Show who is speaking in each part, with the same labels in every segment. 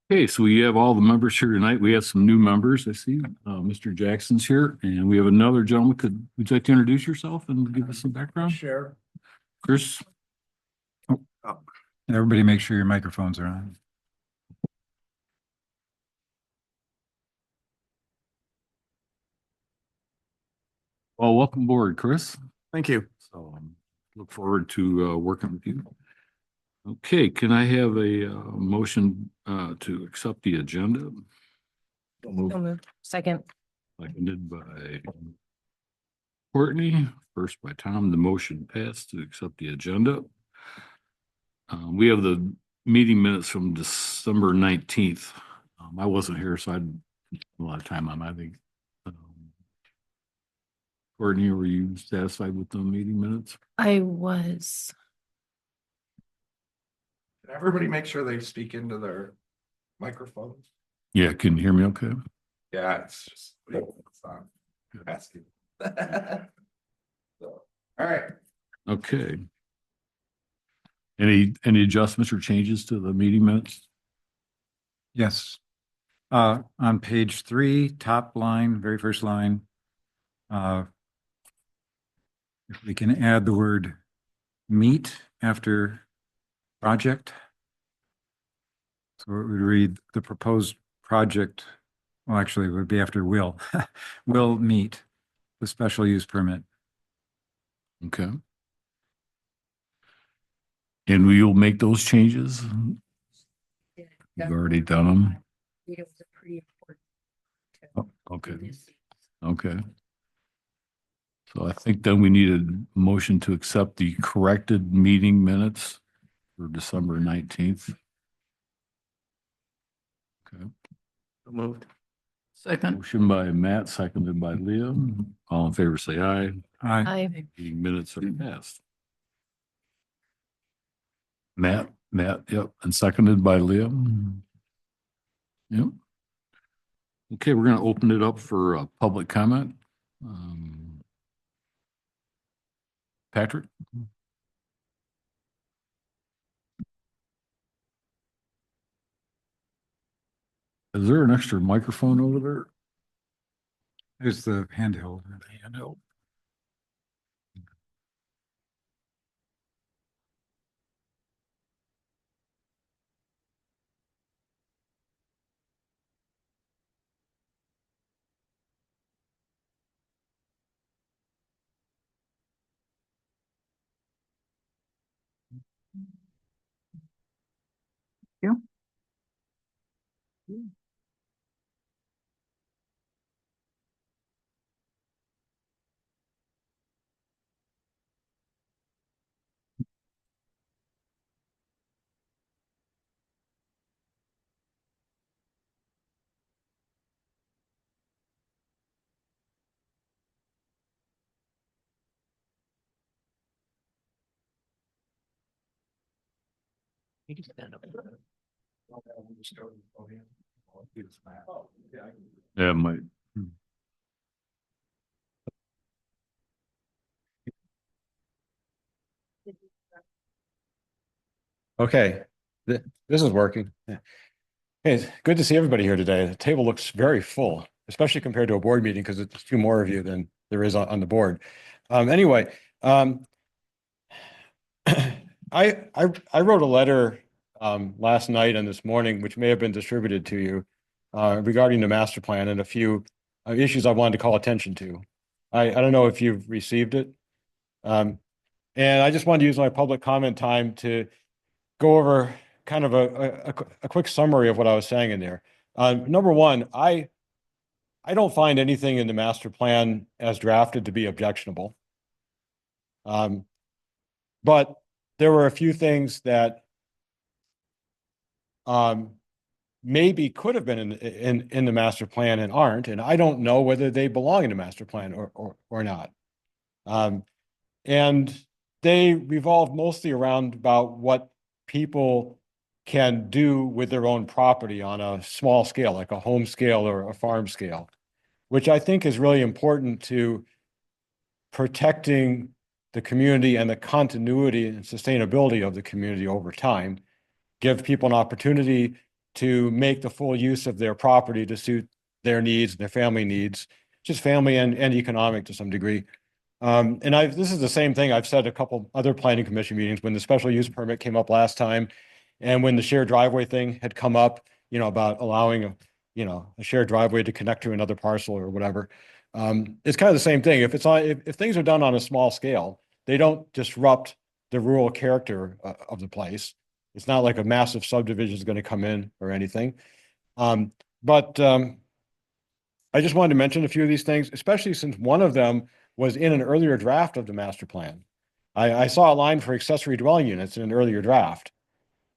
Speaker 1: Okay, so we have all the members here tonight. We have some new members. I see Mr. Jackson's here, and we have another gentleman. Would you like to introduce yourself and give us some background?
Speaker 2: Sure.
Speaker 1: Chris?
Speaker 3: Everybody make sure your microphones are on.
Speaker 1: Well, welcome aboard, Chris.
Speaker 2: Thank you.
Speaker 1: So look forward to working with you. Okay, can I have a motion to accept the agenda?
Speaker 2: So moved.
Speaker 4: Second.
Speaker 1: Seconded by Courtney, first by Tom. The motion passed to accept the agenda. We have the meeting minutes from December 19th. I wasn't here, so I had a lot of time on, I think. Courtney, were you satisfied with the meeting minutes?
Speaker 4: I was.
Speaker 2: Can everybody make sure they speak into their microphones?
Speaker 1: Yeah, can you hear me okay?
Speaker 2: Yeah, it's just, it's not asking. So, all right.
Speaker 1: Okay. Any adjustments or changes to the meeting minutes?
Speaker 3: Yes. On page 3, top line, very first line. If we can add the word meet after project. So it would read the proposed project, well, actually it would be after will, will meet the special use permit.
Speaker 1: Okay. And we'll make those changes? You've already done them?
Speaker 4: It was a pretty important.
Speaker 1: Oh, okay. Okay. So I think then we need a motion to accept the corrected meeting minutes for December 19th. Okay.
Speaker 2: Moved.
Speaker 4: Second.
Speaker 1: Motion by Matt, seconded by Liam. All in favor, say aye.
Speaker 3: Aye.
Speaker 1: Meeting minutes are passed. Matt, yep, and seconded by Liam. Yep. Okay, we're gonna open it up for public comment. Patrick? Is there an extra microphone over there?
Speaker 3: There's the handheld.
Speaker 1: Handheld. Yeah, it might.
Speaker 5: Okay, this is working. Yeah. Hey, it's good to see everybody here today. The table looks very full, especially compared to a board meeting because it's a few more of you than there is on the board. Anyway, I wrote a letter last night and this morning, which may have been distributed to you regarding the master plan and a few issues I wanted to call attention to. I don't know if you've received it. And I just wanted to use my public comment time to go over kind of a quick summary of what I was saying in there. Number one, I don't find anything in the master plan as drafted to be objectionable. But there were a few things that maybe could have been in the master plan and aren't, and I don't know whether they belong in the master plan or not. And they revolve mostly around about what people can do with their own property on a small scale, like a home scale or a farm scale, which I think is really important to protecting the community and the continuity and sustainability of the community over time, give people an opportunity to make the full use of their property to suit their needs, their family needs, just family and economic to some degree. And this is the same thing I've said a couple other planning commission meetings when the special use permit came up last time. And when the shared driveway thing had come up, about allowing a shared driveway to connect to another parcel or whatever. It's kind of the same thing. If things are done on a small scale, they don't disrupt the rural character of the place. It's not like a massive subdivision is going to come in or anything. But I just wanted to mention a few of these things, especially since one of them was in an earlier draft of the master plan. I saw a line for accessory dwelling units in an earlier draft,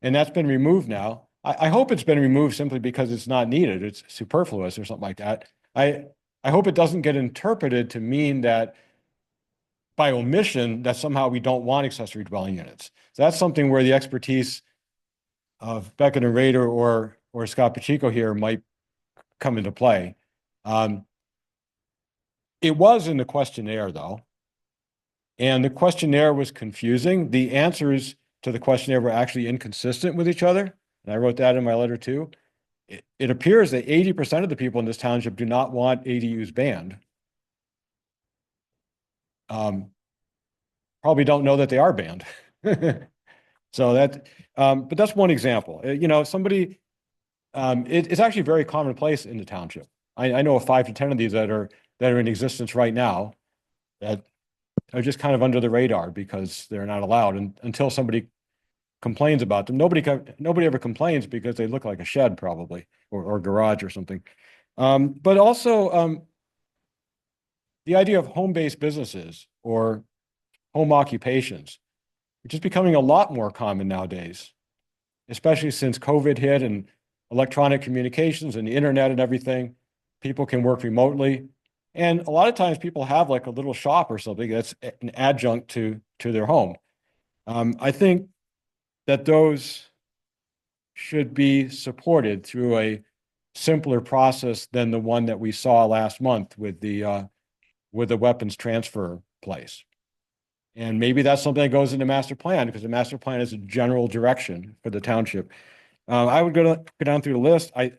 Speaker 5: and that's been removed now. I hope it's been removed simply because it's not needed. It's superfluous or something like that. I hope it doesn't get interpreted to mean that by omission that somehow we don't want accessory dwelling units. So that's something where the expertise of Beckett and Rader or Scott Pacheco here might come into play. It was in the questionnaire though, and the questionnaire was confusing. The answers to the questionnaire were actually inconsistent with each other. And I wrote that in my letter too. It appears that 80% of the people in this township do not want ADUs banned. Probably don't know that they are banned. So but that's one example. Somebody, it's actually very commonplace in the township. I know of 5 to 10 of these that are in existence right now that are just kind of under the radar because they're not allowed until somebody complains about them. Nobody ever complains because they look like a shed probably or garage or something. But also the idea of home-based businesses or home occupations, which is becoming a lot more common nowadays, especially since COVID hit and electronic communications and the internet and everything. People can work remotely. And a lot of times people have like a little shop or something that's an adjunct to their home. I think that those should be supported through a simpler process than the one that we saw last month with the weapons transfer place. And maybe that's something that goes into master plan because the master plan is a general direction for the township. I would go down through the list. I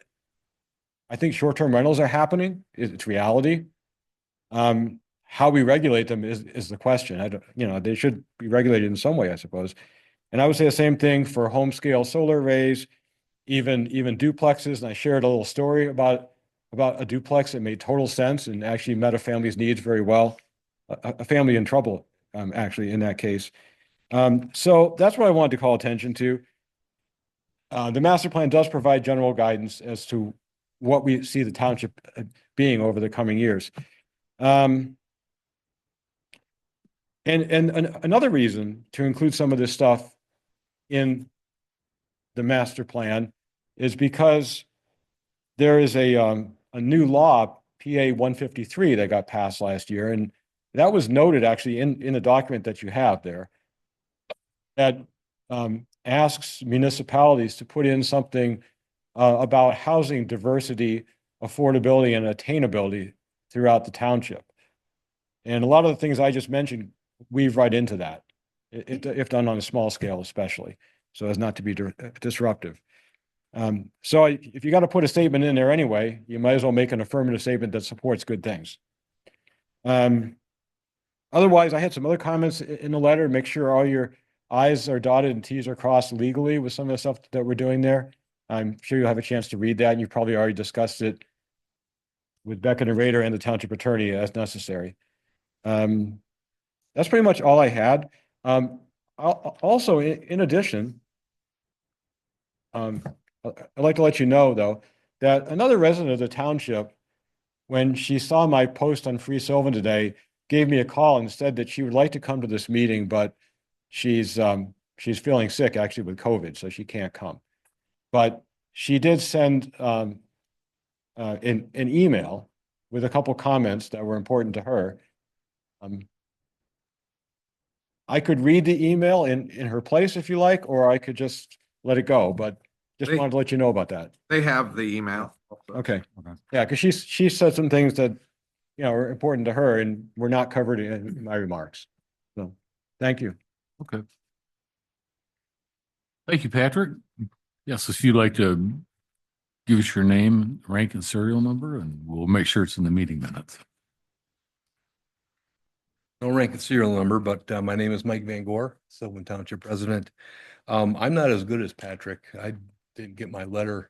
Speaker 5: think short-term rentals are happening. It's reality. How we regulate them is the question. They should be regulated in some way, I suppose. And I would say the same thing for home scale solar arrays, even duplexes. And I shared a little story about a duplex that made total sense and actually met a family's needs very well. A family in trouble, actually, in that case. So that's what I wanted to call attention to. The master plan does provide general guidance as to what we see the township being over the coming years. And another reason to include some of this stuff in the master plan is because there is a new law, PA 153, that got passed last year, and that was noted actually in the document that you have there, that asks municipalities to put in something about housing diversity, affordability, and attainability throughout the township. And a lot of the things I just mentioned weave right into that, if done on a small scale especially, so as not to be disruptive. So if you got to put a statement in there anyway, you might as well make an affirmative statement that supports good things. Otherwise, I had some other comments in the letter. Make sure all your I's are dotted and T's are crossed legally with some of the stuff that we're doing there. I'm sure you'll have a chance to read that, and you've probably already discussed it with Beckett and Rader and the township attorney as necessary. That's pretty much all I had. Also, in addition, I'd like to let you know, though, that another resident of the township, when she saw my post on Free Sylvan today, gave me a call and said that she would like to come to this meeting, but she's feeling sick actually with COVID, so she can't come. But she did send an email with a couple comments that were important to her. I could read the email in her place if you like, or I could just let it go, but just wanted to let you know about that.
Speaker 2: They have the email.
Speaker 5: Okay.
Speaker 3: Okay.
Speaker 5: Yeah, because she said some things that, are important to her and were not covered in my remarks. So, thank you.
Speaker 1: Okay. Thank you, Patrick. Yes, if you'd like to give us your name, rank and serial number, and we'll make sure it's in the meeting minutes.
Speaker 6: No rank and serial number, but my name is Mike Van Gore, Sylvan Township resident. I'm not as good as Patrick. I didn't get my letter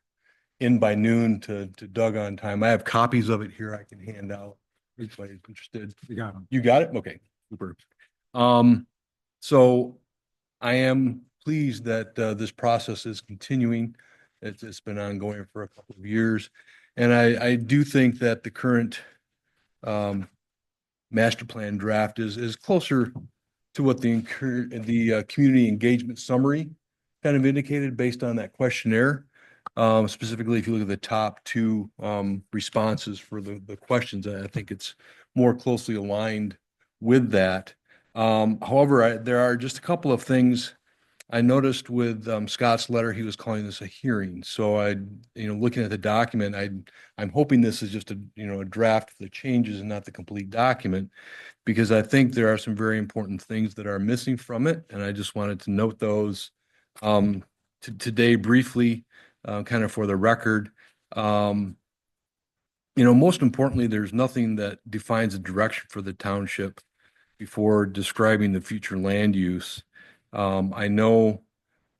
Speaker 6: in by noon to Doug on time. I have copies of it here I can hand out. If anybody's interested.
Speaker 3: You got them.
Speaker 6: You got it? Okay, super. So I am pleased that this process is continuing. It's been ongoing for a couple of years. And I do think that the current master plan draft is closer to what the community engagement summary kind of indicated based on that questionnaire. Specifically, if you look at the top two responses for the questions, I think it's more closely aligned with that. However, there are just a couple of things I noticed with Scott's letter. He was calling this a hearing. So looking at the document, I'm hoping this is just a draft of the changes and not the complete document, because I think there are some very important things that are missing from it. And I just wanted to note those today briefly, kind of for the record. Most importantly, there's nothing that defines a direction for the township before describing the future land use. I know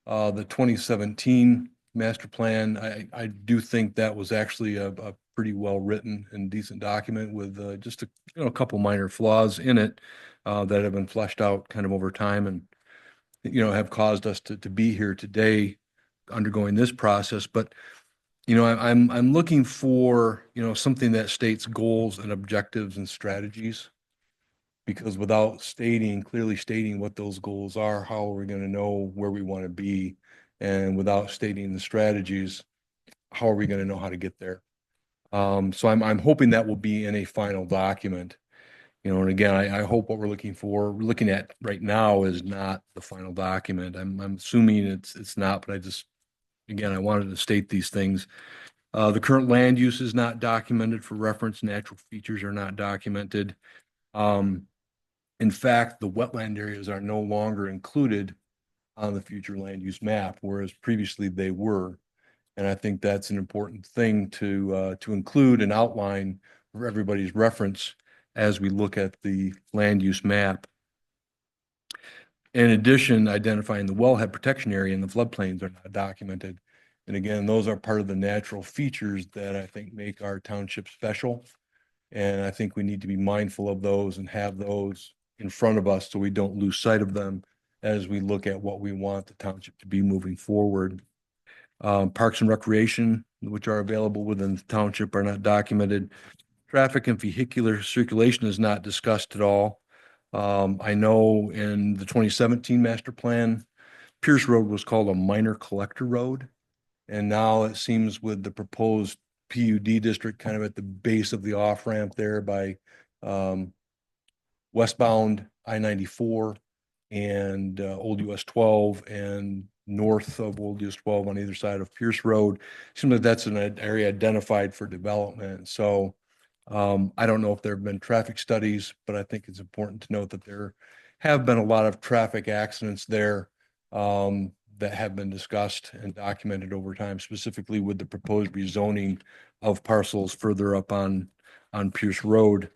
Speaker 6: the 2017 master plan, I do think that was actually a pretty well-written and decent document with just a couple minor flaws in it that have been fleshed out kind of over time and, have caused us to be here today undergoing this process. But, I'm looking for, something that states goals and objectives and strategies. Because without clearly stating what those goals are, how are we going to know where we want to be? And without stating the strategies, how are we going to know how to get there? So I'm hoping that will be in a final document. And again, I hope what we're looking at right now is not the final document. I'm assuming it's not, but I wanted to state these things. The current land use is not documented for reference. Natural features are not documented. In fact, the wetland areas are no longer included on the future land use map, whereas previously they were. And I think that's an important thing to include and outline for everybody's reference as we look at the land use map. In addition, identifying the wellhead protection area and the floodplains are not documented. And again, those are part of the natural features that I think make our township special. And I think we need to be mindful of those and have those in front of us so we don't lose sight of them as we look at what we want the township to be moving forward. Parks and recreation, which are available within the township, are not documented. Traffic and vehicular circulation is not discussed at all. I know in the 2017 master plan, Pierce Road was called a minor collector road. And now it seems with the proposed PUD district kind of at the base of the off ramp there by westbound I-94 and Old US 12 and north of Old US 12 on either side of Pierce Road. Seems like that's an area identified for development. So I don't know if there have been traffic studies, but I think it's important to note that there have been a lot of traffic accidents there that have been discussed and documented over time, specifically with the proposed rezoning of parcels further up on Pierce Road.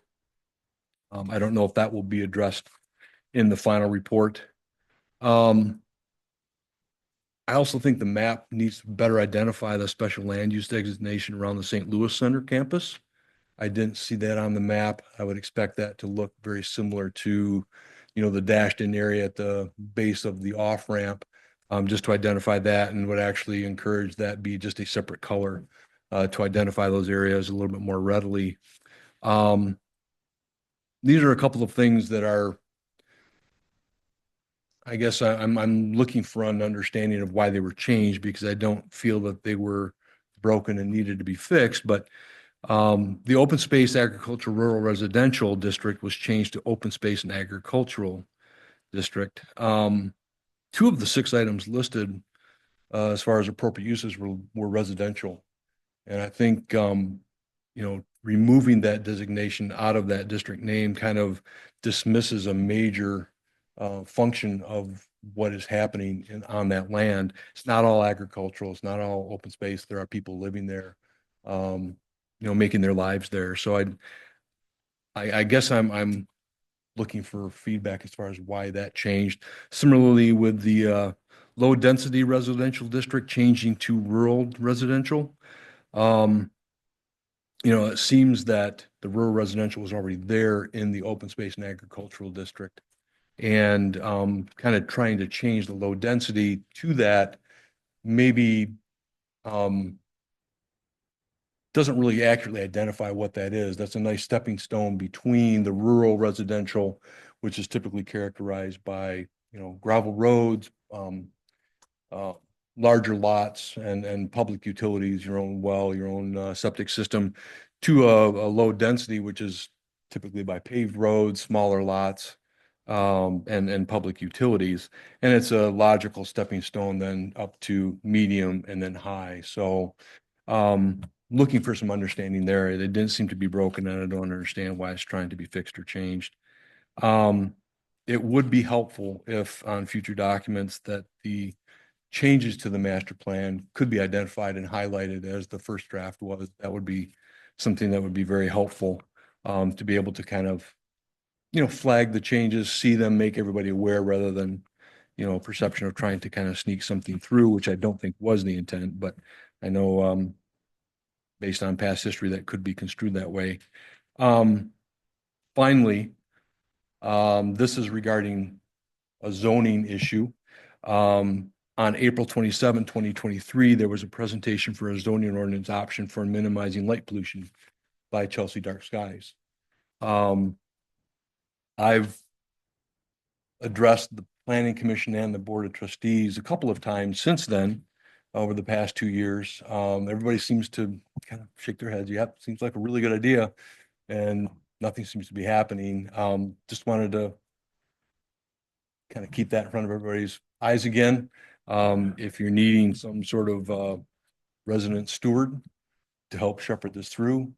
Speaker 6: I don't know if that will be addressed in the final report. I also think the map needs to better identify the special land use designation around the St. Louis Center campus. I didn't see that on the map. I would expect that to look very similar to, the dashed in area at the base of the off ramp, just to identify that, and would actually encourage that be just a separate color to identify those areas a little bit more readily. These are a couple of things that are, I guess I'm looking for an understanding of why they were changed, because I don't feel that they were broken and needed to be fixed. But the open space agricultural rural residential district was changed to open space and agricultural district. 2 of the 6 items listed as far as appropriate uses were residential. And I think, removing that designation out of that district name kind of dismisses a major function of what is happening on that land. It's not all agricultural, it's not all open space. There are people living there, making their lives there. So I guess I'm looking for feedback as far as why that changed. Similarly with the low density residential district changing to rural residential. It seems that the rural residential was already there in the open space and agricultural district. And kind of trying to change the low density to that maybe doesn't really accurately identify what that is. That's a nice stepping stone between the rural residential, which is typically characterized by, gravel roads, larger lots and public utilities, your own well, your own septic system, to a low density, which is typically by paved roads, smaller lots, and public utilities. And it's a logical stepping stone then up to medium and then high. So looking for some understanding there. It didn't seem to be broken, and I don't understand why it's trying to be fixed or changed. It would be helpful if on future documents that the changes to the master plan could be identified and highlighted as the first draft was. That would be something that would be very helpful to be able to kind of, flag the changes, see them, make everybody aware rather than, perception of trying to kind of sneak something through, which I don't think was the intent, but I know based on past history that could be construed that way. Finally, this is regarding a zoning issue. On April 27, 2023, there was a presentation for a zoning ordinance option for minimizing light pollution by Chelsea Dark Skies. I've addressed the Planning Commission and the Board of Trustees a couple of times since then, over the past 2 years. Everybody seems to kind of shake their heads. Yep, seems like a really good idea. And nothing seems to be happening. Just wanted to kind of keep that in front of everybody's eyes again. If you're needing some sort of resident steward to help shepherd this through,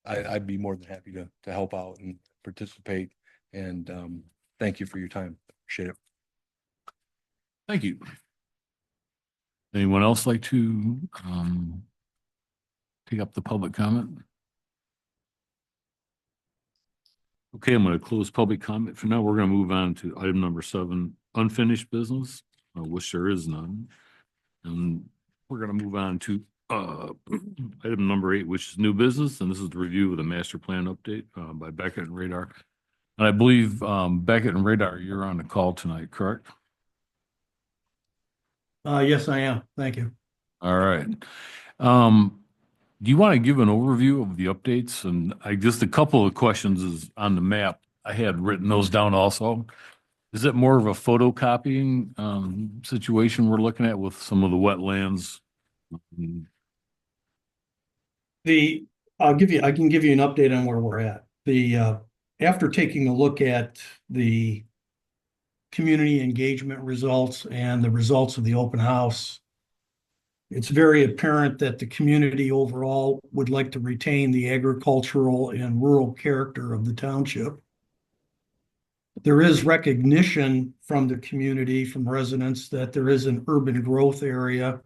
Speaker 6: I'd be more than happy to help out and participate. And thank you for your time. Appreciate it.
Speaker 1: Thank you. Anyone else like to take up the public comment? Okay, I'm going to close public comment for now. We're going to move on to item number 7, unfinished business, which there is none. And we're going to move on to item number 8, which is new business. And this is the review of the master plan update by Beckett and Radar. And I believe Beckett and Radar, you're on the call tonight, correct?
Speaker 7: Yes, I am. Thank you.
Speaker 1: All right. Do you want to give an overview of the updates? And I just a couple of questions is on the map. I had written those down also. Is it more of a photocopying situation we're looking at with some of the wetlands?
Speaker 7: I can give you an update on where we're at. After taking a look at the community engagement results and the results of the open house, it's very apparent that the community overall would like to retain the agricultural and rural character of the township. There is recognition from the community, from residents, that there is an urban growth area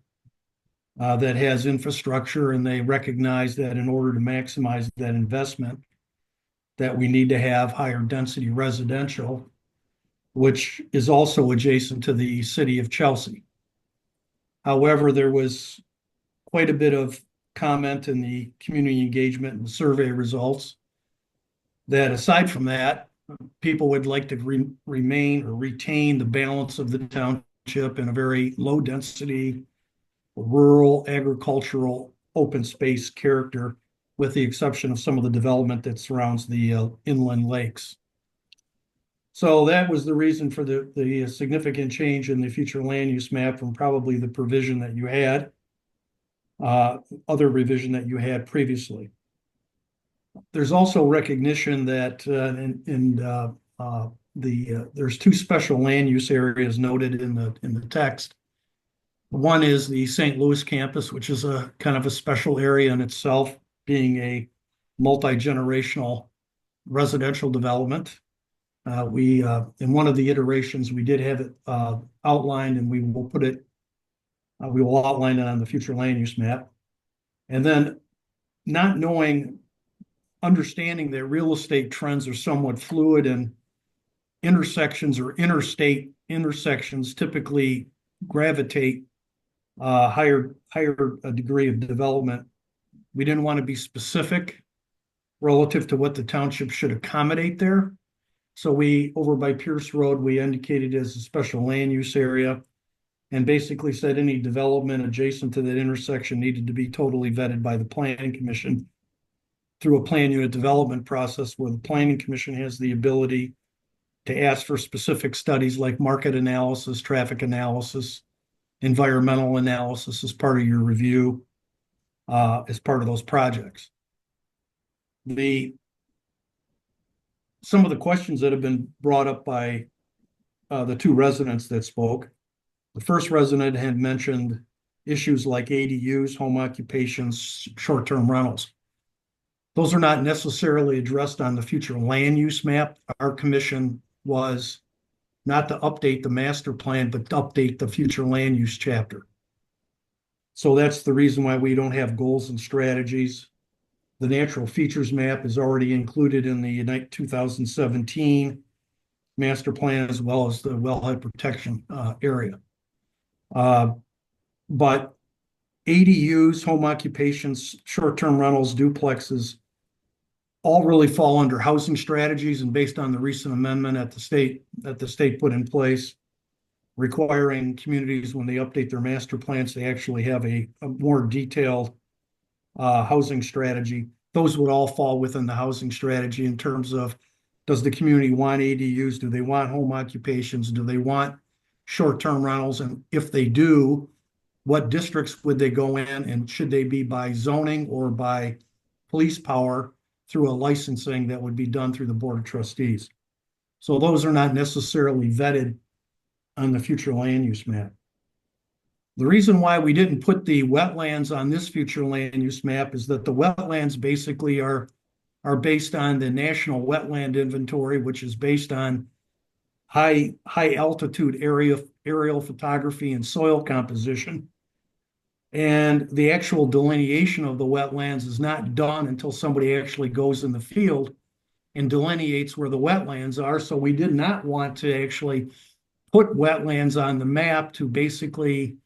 Speaker 7: that has infrastructure, and they recognize that in order to maximize that investment, that we need to have higher density residential, which is also adjacent to the city of Chelsea. However, there was quite a bit of comment in the community engagement and survey results that, aside from that, people would like to remain or retain the balance of the township in a very low density, rural, agricultural, open space character, with the exception of some of the development that surrounds the inland lakes. So that was the reason for the significant change in the future land use map from probably the provision that you had, other revision that you had previously. There's also recognition that there's 2 special land use areas noted in the text. One is the St. Louis campus, which is a kind of a special area in itself, being a multi-generational residential development. In one of the iterations, we did have it, outlined, and we will put it, we will outline it on the future land use map. And then not knowing, understanding that real estate trends are somewhat fluid, and intersections or interstate intersections typically gravitate higher degree of development. We didn't want to be specific relative to what the township should accommodate there. So we, over by Pierce Road, we indicated as a special land use area, and basically said any development adjacent to that intersection needed to be totally vetted by the planning commission through a plan unit development process, where the planning commission has the ability to ask for specific studies like market analysis, traffic analysis, environmental analysis as part of your review, as part of those projects. Some of the questions that have been brought up by the two residents that spoke. The first resident had mentioned issues like ADUs, home occupations, short-term rentals. Those are not necessarily addressed on the future land use map. Our commission was not to update the master plan, but to update the future land use chapter. So that's the reason why we don't have goals and strategies. The natural features map is already included in the 2017 master plan, as well as the wellhead protection area. But ADUs, home occupations, short-term rentals, duplexes, all really fall under housing strategies, and based on the recent amendment that the state put in place, requiring communities, when they update their master plans, they actually have a more detailed housing strategy. Those would all fall within the housing strategy in terms of, does the community want ADUs? Do they want home occupations? Do they want short-term rentals? And if they do, what districts would they go in? And should they be by zoning or by police power through a licensing that would be done through the Board of Trustees? So those are not necessarily vetted on the future land use map. The reason why we didn't put the wetlands on this future land use map is that the wetlands basically are based on the National Wetland Inventory, which is based on high altitude aerial photography and soil composition. And the actual delineation of the wetlands is not done until somebody actually goes in the field and delineates where the wetlands are. So we did not want to actually put wetlands on the map to basically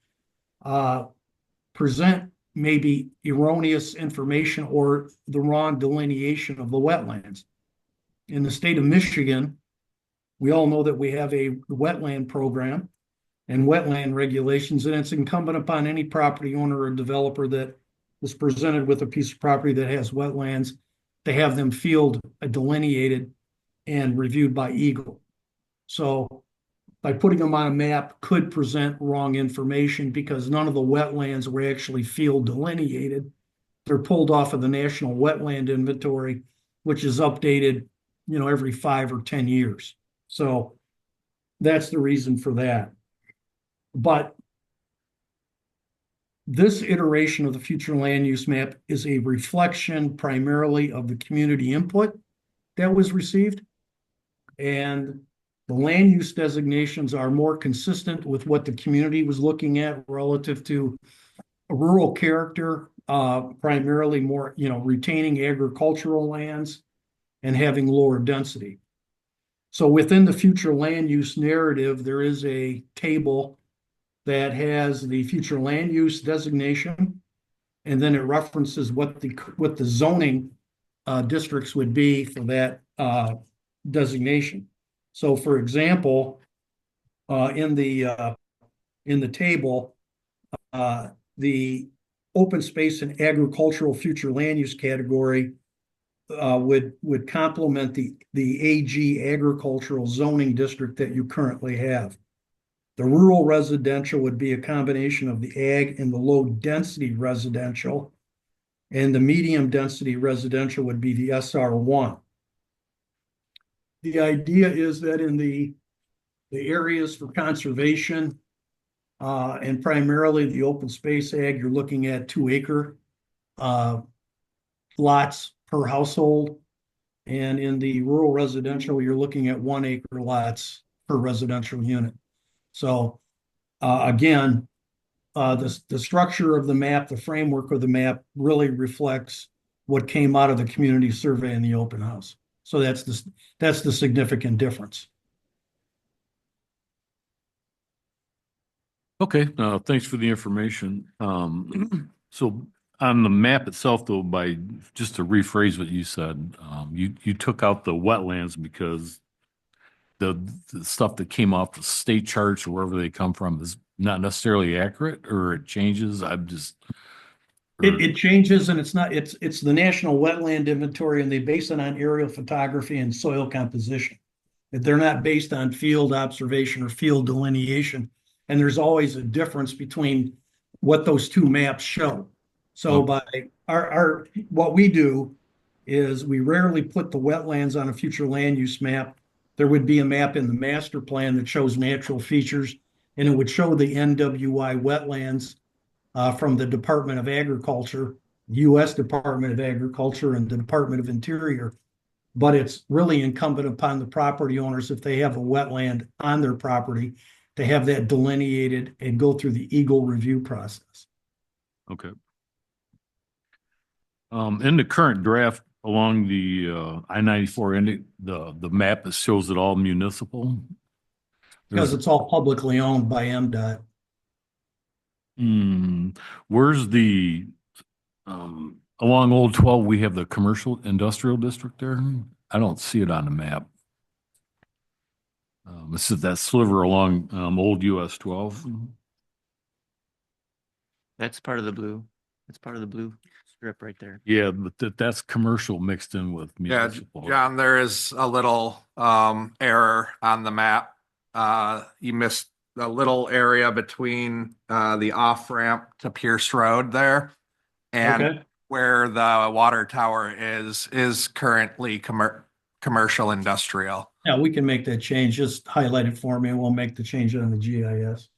Speaker 7: present maybe erroneous information or the wrong delineation of the wetlands. In the state of Michigan, we all know that we have a wetland program and wetland regulations, and it's incumbent upon any property owner or developer that is presented with a piece of property that has wetlands to have them field delineated and reviewed by Eagle. So by putting them on a map could present wrong information, because none of the wetlands were actually field delineated. They're pulled off of the National Wetland Inventory, which is updated, every 5 or 10 years. So that's the reason for that. But this iteration of the future land use map is a reflection primarily of the community input that was received. And the land use designations are more consistent with what the community was looking at relative to a rural character, primarily more, retaining agricultural lands and having lower density. So within the future land use narrative, there is a table that has the future land use designation, and then it references what the zoning districts would be for that designation. So, for example, in the table, the open space and agricultural future land use category would complement the AG agricultural zoning district that you currently have. The rural residential would be a combination of the ag and the low density residential, and the medium density residential would be the SR1. The idea is that in the areas for conservation and primarily the open space ag, you're looking at 2 acre lots per household. And in the rural residential, you're looking at 1 acre lots per residential unit. So again, the structure of the map, the framework of the map really reflects what came out of the community survey and the open house. So that's the significant difference.
Speaker 1: Okay, thanks for the information. So on the map itself, though, just to rephrase what you said, you took out the wetlands because the stuff that came off the state charts or wherever they come from is not necessarily accurate, or it changes.
Speaker 7: It changes, and it's the National Wetland Inventory, and they base it on aerial photography and soil composition. They're not based on field observation or field delineation. And there's always a difference between what those two maps show. So by what we do is we rarely put the wetlands on a future land use map. There would be a map in the master plan that shows natural features, and it would show the NWI wetlands from the Department of Agriculture, U.S. Department of Agriculture, and the Department of Interior. But it's really incumbent upon the property owners, if they have a wetland on their property, to have that delineated and go through the Eagle review process.
Speaker 1: Okay. In the current draft along the I-94 the map that shows it all municipal.
Speaker 7: Because it's all publicly owned by MDOT.
Speaker 1: Where's along Old 12, we have the commercial industrial district there. I don't see it on the map. This is that sliver along Old US 12.
Speaker 8: That's part of the blue. That's part of the blue strip right there.
Speaker 1: Yeah, but that's commercial mixed in with
Speaker 2: Yeah,
Speaker 1: municipal.
Speaker 2: John, there is a little error on the map. You missed a little area between the off-ramp to Pierce Road there. And
Speaker 7: Okay.
Speaker 2: where the water tower is currently commercial industrial.
Speaker 7: Yeah, we can make that change. Just highlight it for me and we'll make the change on the GIS.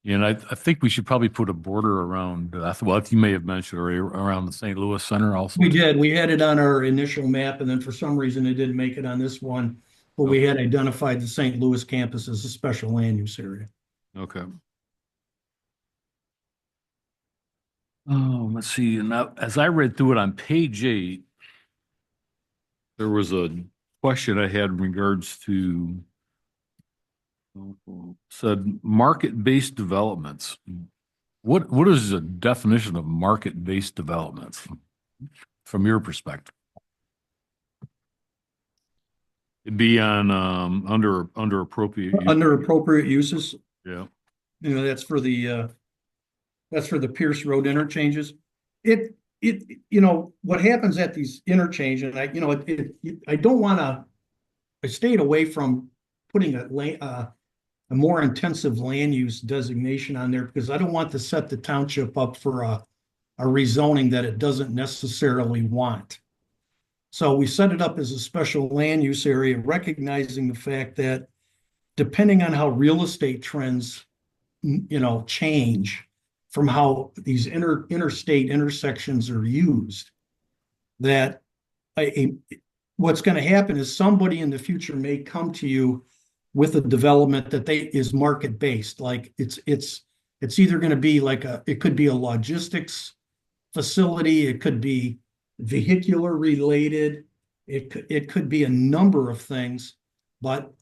Speaker 1: And I think we should probably put a border around, well, you may have mentioned already, around the St. Louis Center also.
Speaker 7: We did. We had it on our initial map, and then for some reason it didn't make it on this one. But we had identified the St. Louis campus as a special land use area.
Speaker 1: Okay. Oh, let's see. And now, as I read through it on page 8, there was a question I had in regards to said market-based developments. What is the definition of market-based developments from your perspective? It'd be on under appropriate.
Speaker 7: Under appropriate uses,
Speaker 1: Yeah.
Speaker 7: you know, that's for the Pierce Road interchanges. You know, what happens at these interchanges, and I don't want to, I stayed away from putting a more intensive land use designation on there because I don't want to set the township up for a rezoning that it doesn't necessarily want. So we set it up as a special land use area, recognizing the fact that depending on how real estate trends, change from how these interstate intersections are used, that what's going to happen is somebody in the future may come to you with a development that is market based. Like it's either going to be it could be a logistics facility, it could be vehicular related, it could be a number of things, but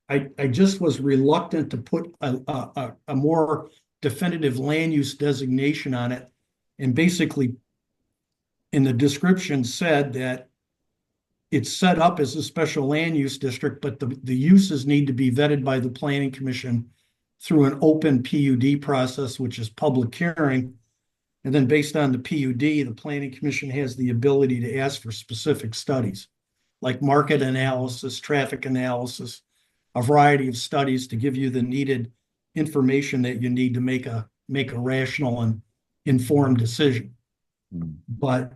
Speaker 7: I just was reluctant to put a more definitive land use designation on it, and basically in the description said that it's set up as a special land use district, but the uses need to be vetted by the Planning Commission through an open PUD process, which is public hearing. And then based on the PUD, the Planning Commission has the ability to ask for specific studies, like market analysis, traffic analysis, a variety of studies to give you the needed information that you need to make a rational and informed decision. But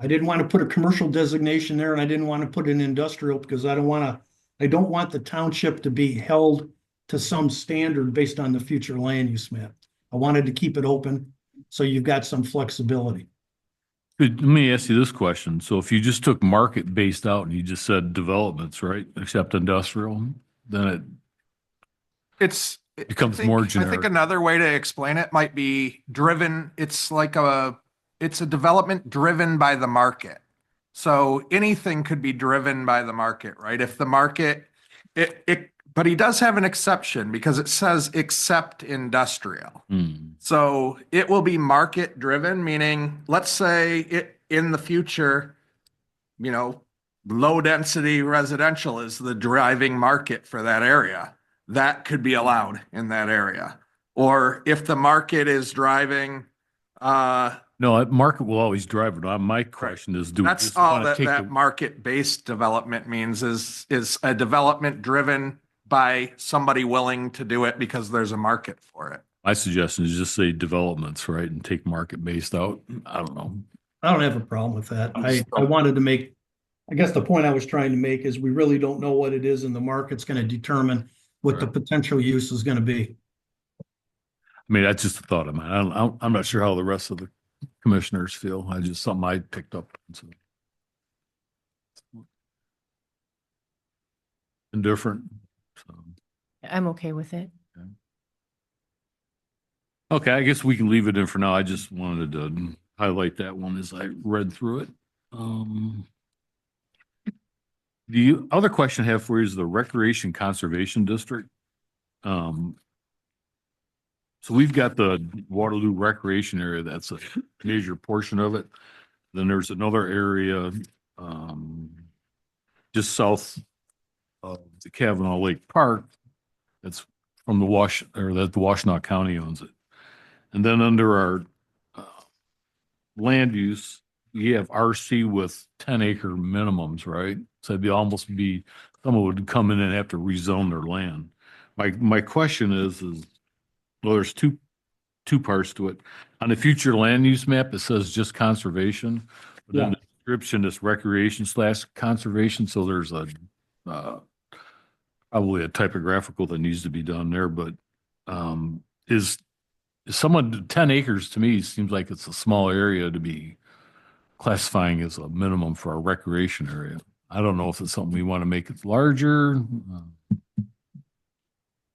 Speaker 7: I didn't want to put a commercial designation there, and I didn't want to put an industrial because I don't want the township to be held to some standard based on the future land use map. I wanted to keep it open so you've got some flexibility.
Speaker 1: Let me ask you this question. So if you just took market based out and you just said developments, right, except industrial, then it
Speaker 2: It's.
Speaker 1: becomes
Speaker 2: I think-
Speaker 1: more
Speaker 2: I think
Speaker 1: generic.
Speaker 2: another way to explain it might be driven. It's a development driven by the market. So anything could be driven by the market, right? If the market, but he does have an exception because it says except industrial.
Speaker 1: Hmm.
Speaker 2: So it will be market driven, meaning let's say it in the future, low density residential is the driving market for that area. That could be allowed in that area. Or if the market is driving,
Speaker 1: No, market will always drive it. My question is, do we
Speaker 2: that's
Speaker 1: just
Speaker 2: all
Speaker 1: want to
Speaker 2: that
Speaker 1: take
Speaker 2: that
Speaker 1: the,
Speaker 2: market-based development means is a development driven by somebody willing to do it because there's a market for it.
Speaker 1: my suggestion is just say developments, right, and take market based out. I don't know.
Speaker 7: I don't have a problem with that.
Speaker 1: I'm
Speaker 7: I
Speaker 1: stumped.
Speaker 7: wanted to make, I guess the point I was trying to make is we really don't know what it is and the market's going to determine what the
Speaker 1: Right.
Speaker 7: potential use is going to be.
Speaker 1: I mean, that's just a thought of mine. I'm not sure how the rest of the commissioners feel. I just something I picked up. So. Indifferent. So.
Speaker 4: I'm okay with it.
Speaker 1: Okay, I guess we can leave it in for now. I just wanted to highlight that one as I read through it. The other question I have for you is the Recreation Conservation District. So we've got the Waterloo Recreation Area. That's a major portion of it. Then there's another area just south of the Kavanaugh Lake Park. That's from the the Washtenaw County owns it. And then under our land use, we have RC with 10-acre minimums, right? So it'd almost be, someone would come in and have to rezone their land. My question is, well, there's two parts to it. On the future land use map, it says just conservation. But in the description, it's recreation/conservation. So there's probably a typographical that needs to be done there. But is someone 10 acres to me seems like it's a small area to be classifying as a minimum for a recreation area. I don't know if it's something we want to make it larger.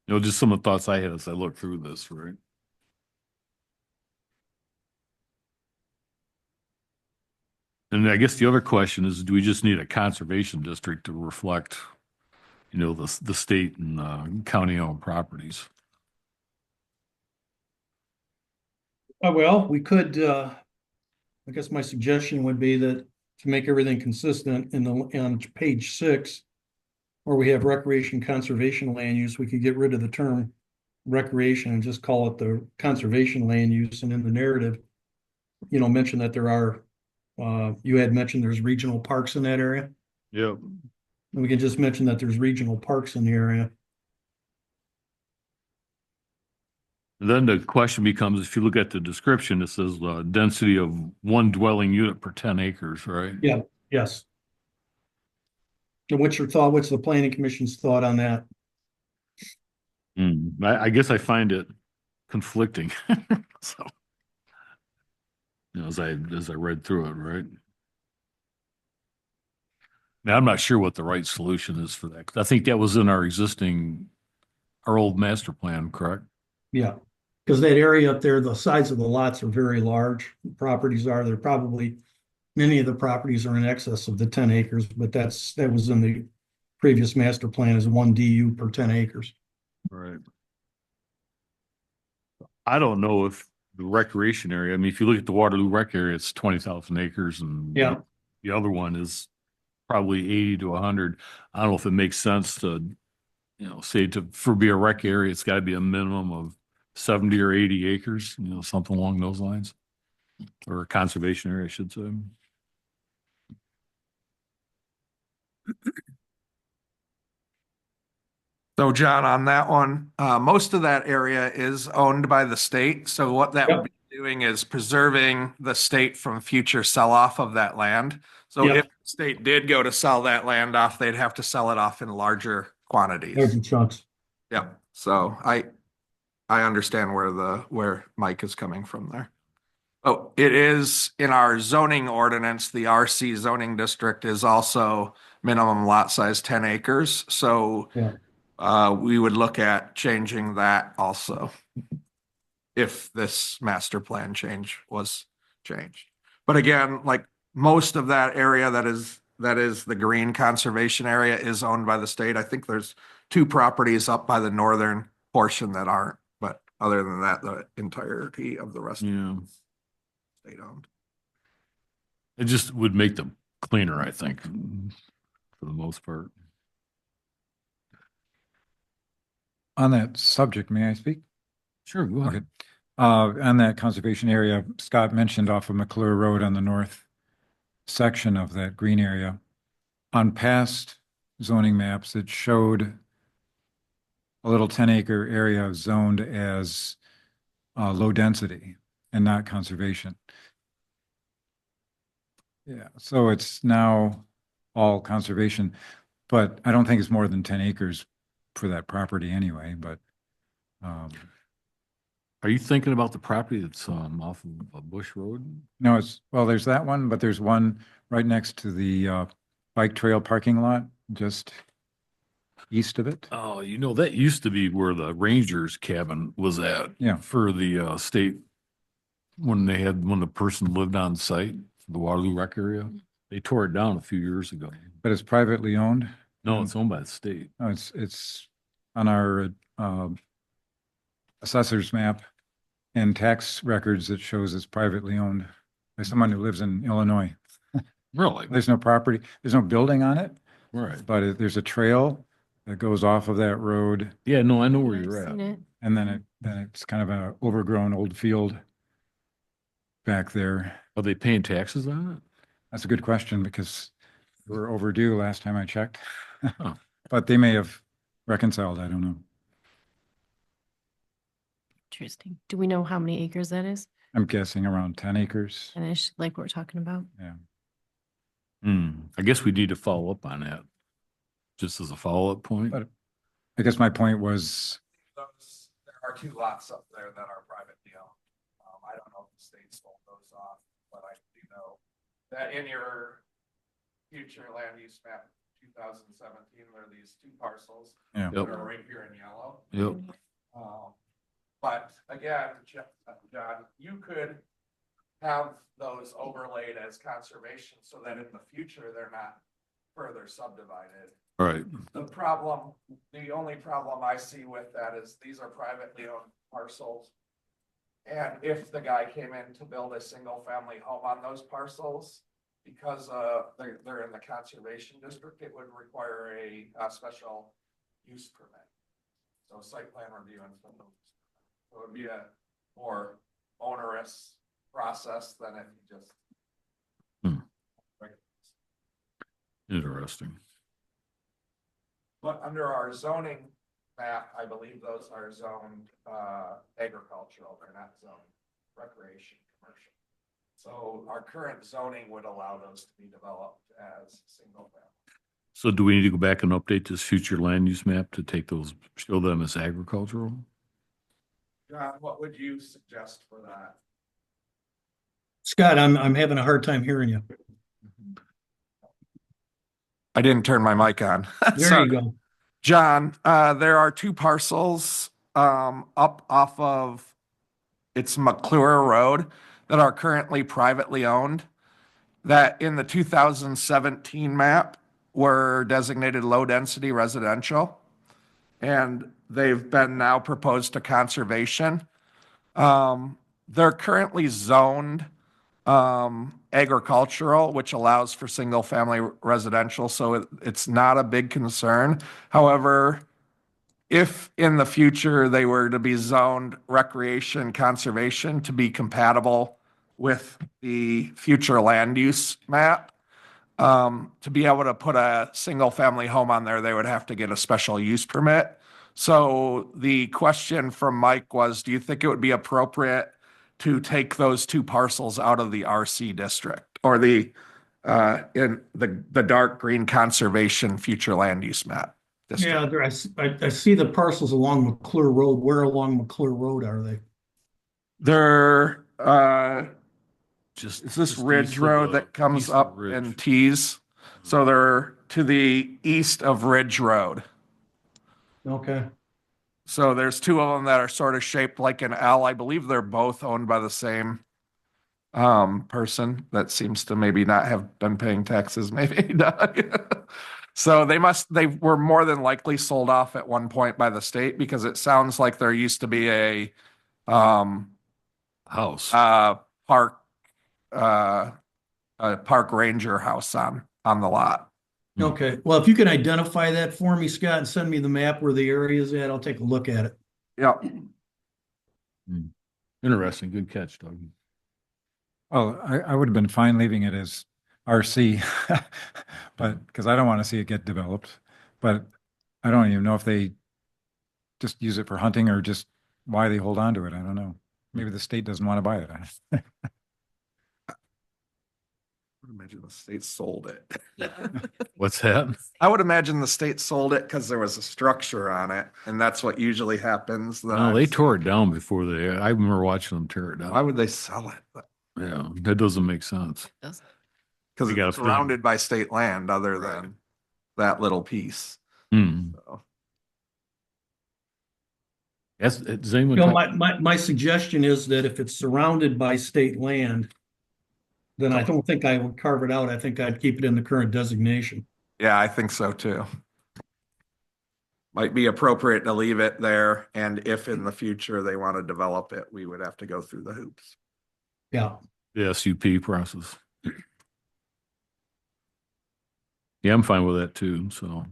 Speaker 1: Just some of the thoughts I had as I looked through this, right? And I guess the other question is, do we just need a conservation district to reflect, the state and county owned properties?
Speaker 7: Well, we could, I guess my suggestion would be that to make everything consistent on page 6, where we have recreation conservation land use, we could get rid of the term recreation and just call it the conservation land use. And in the narrative, mention that there are, you had mentioned there's regional parks in that area.
Speaker 1: Yep.
Speaker 7: And we can just mention that there's regional parks in the area.
Speaker 1: Then the question becomes, if you look at the description, it says density of 1 dwelling unit per 10 acres, right?
Speaker 7: Yeah, yes. And what's your thought? What's the planning commission's thought on that?
Speaker 1: I guess I find it conflicting. So, as I read through it, right? Now, I'm not sure what the right solution is for that. 'Cause I think that was in our old master plan, correct?
Speaker 7: Yeah, because that area up there, the size of the lots are very large. Properties are, they're probably, many of the properties are in excess of the 10 acres, but that was in the previous master plan as 1 DU per 10 acres.
Speaker 1: Right. I don't know if the recreation area, I mean, if you look at the Waterloo Rec area, it's 20,000 acres and
Speaker 7: Yeah.
Speaker 1: the other one is probably 80 to 100. I don't know if it makes sense to, say for be a rec area, it's got to be a minimum of 70 or 80 acres, something along those lines. Or a conservation area, I should say.
Speaker 2: So John, on that one, most of that area is owned by the state. So what that would be doing is preserving the state from future sell-off of that land. So
Speaker 7: Yep.
Speaker 2: if the state did go to sell that land off, they'd have to sell it off in larger quantities.
Speaker 7: Larger chunks.
Speaker 2: Yeah. So I understand where Mike is coming from there. Oh, it is in our zoning ordinance, the RC zoning district is also minimum lot size 10 acres. So
Speaker 7: Yeah.
Speaker 2: we would look at changing that also if this master plan change was changed. But again, like most of that area that is the green conservation area is owned by the state. I think there's 2 properties up by the northern portion that aren't, but other than that, the entirety of the rest
Speaker 1: Yeah,
Speaker 2: state owned.
Speaker 1: it just would make them cleaner, I think, for the most part.
Speaker 3: On that subject, may I speak?
Speaker 1: Sure, go
Speaker 3: Okay.
Speaker 1: ahead.
Speaker 3: On that conservation area, Scott mentioned off of McClure Road on the north section of that green area. On past zoning maps, it showed a little 10-acre area zoned as low density and not conservation. Yeah, so it's now all conservation, but I don't think it's more than 10 acres for that property anyway, but
Speaker 1: Are you thinking about the property that's off of Bush Road?
Speaker 3: no, well, there's that one, but there's one right next to the bike trail parking lot, just east of it.
Speaker 1: Oh, you know, that used to be where the Rangers cabin was at.
Speaker 3: Yeah.
Speaker 1: For the state, when the person lived on site, the Waterloo Rec area, they tore it down a few years ago.
Speaker 3: But it's privately owned.
Speaker 1: No, it's owned by the state.
Speaker 3: No, it's on our assessor's map and tax records. It shows it's privately owned by someone who lives in Illinois.
Speaker 1: Really?
Speaker 3: There's no property, there's no building on it,
Speaker 1: Right.
Speaker 3: but there's a trail that goes off of that road.
Speaker 1: Yeah, no, I know where
Speaker 4: I've
Speaker 1: you're
Speaker 4: seen
Speaker 1: at.
Speaker 4: it.
Speaker 3: And then it's kind of an overgrown old field back there.
Speaker 1: Are they paying taxes on it?
Speaker 3: That's a good question because we were overdue last time I checked.
Speaker 1: Oh.
Speaker 3: But they may have reconciled, I don't know.
Speaker 4: Interesting. Do we know how many acres that is?
Speaker 3: I'm guessing around 10 acres.
Speaker 4: And it's like we're talking about.
Speaker 3: Yeah.
Speaker 1: I guess we need to follow up on that. Just as a follow-up point.
Speaker 3: But I guess my point was,
Speaker 2: There are 2 lots up there that are privately owned. I don't know if the state sold those off, but I do know that in your future land use map 2017, there are these 2 parcels
Speaker 3: yeah,
Speaker 2: that
Speaker 1: Yep.
Speaker 2: are right here in yellow.
Speaker 1: Yep.
Speaker 2: But again, John, you could have those overlaid as conservation so that in the future, they're not further subdivided.
Speaker 1: All right.
Speaker 2: The only problem I see with that is these are privately owned parcels. And if the guy came in to build a single family home on those parcels, because they're in the conservation district, it would require a special use permit. So site plan review and stuff. So it would be a more onerous process than if you just.
Speaker 1: Interesting.
Speaker 2: But under our zoning map, I believe those are zoned agricultural, they're not zoned recreation commercial. So our current zoning would allow those to be developed as single family.
Speaker 1: So do we need to go back and update this future land use map to take those, show them as agricultural?
Speaker 2: John, what would you suggest for that?
Speaker 7: Scott, I'm having a hard time hearing you.
Speaker 2: I didn't turn my mic on.
Speaker 7: There you go.
Speaker 2: John, there are 2 parcels up off of it's McClure Road that are currently privately owned that in the 2017 map were designated low density residential. And they've been now proposed to conservation. They're currently zoned agricultural, which allows for single family residential, so it's not a big concern. However, if in the future they were to be zoned recreation conservation to be compatible with the future land use map, to be able to put a single family home on there, they would have to get a special use permit. So the question from Mike was, do you think it would be appropriate to take those 2 parcels out of the RC district or in the dark green conservation future land use map?
Speaker 7: Yeah, there, I see the parcels along McClure Road. Where along McClure Road are they?
Speaker 2: They're
Speaker 1: Just.
Speaker 2: It's this
Speaker 1: just
Speaker 2: ridge
Speaker 1: east of
Speaker 2: road
Speaker 1: the-
Speaker 2: that comes
Speaker 1: east of the
Speaker 2: up
Speaker 1: ridge.
Speaker 2: and tees. So they're to the east of Ridge Road.
Speaker 7: Okay.
Speaker 2: So there's two of them that are sort of shaped like an L. I believe they're both owned by the same person that seems to maybe not have been paying taxes, maybe. So they were more than likely sold off at one point by the state, because it sounds like there used to be a
Speaker 1: House.
Speaker 2: park a park ranger house on the lot.
Speaker 7: Okay. Well, if you can identify that for me, Scott, and send me the map where the area is at, I'll take a look at it.
Speaker 2: Yeah.
Speaker 1: Interesting. Good catch, Doug.
Speaker 3: Well, I would have been fine leaving it as RC, but, because I don't want to see it get developed. But I don't even know if they just use it for hunting or just why they hold on to it. I don't know. Maybe the state doesn't want to buy it.
Speaker 2: I would imagine the state sold it.
Speaker 1: What's that?
Speaker 2: I would imagine the state sold it because there was a structure on it, and that's what usually happens.
Speaker 1: No, they tore it down before they, I remember watching them tear it
Speaker 2: Why
Speaker 1: down.
Speaker 2: would they sell it?
Speaker 1: Yeah, that doesn't make sense.
Speaker 2: Because
Speaker 1: You gotta
Speaker 2: it's
Speaker 1: think.
Speaker 2: surrounded by state land other than that little piece.
Speaker 1: Hmm.
Speaker 2: So,
Speaker 1: Does anyone?
Speaker 7: You know,
Speaker 1: talk-
Speaker 7: my suggestion is that if it's surrounded by state land, then I don't think I would carve it out. I think I'd keep it in the current designation.
Speaker 2: yeah, I think so too. Might be appropriate to leave it there, and if in the future they want to develop it, we would have to go through the hoops.
Speaker 7: Yeah.
Speaker 1: The SUP process. Yeah, I'm fine with that too, so.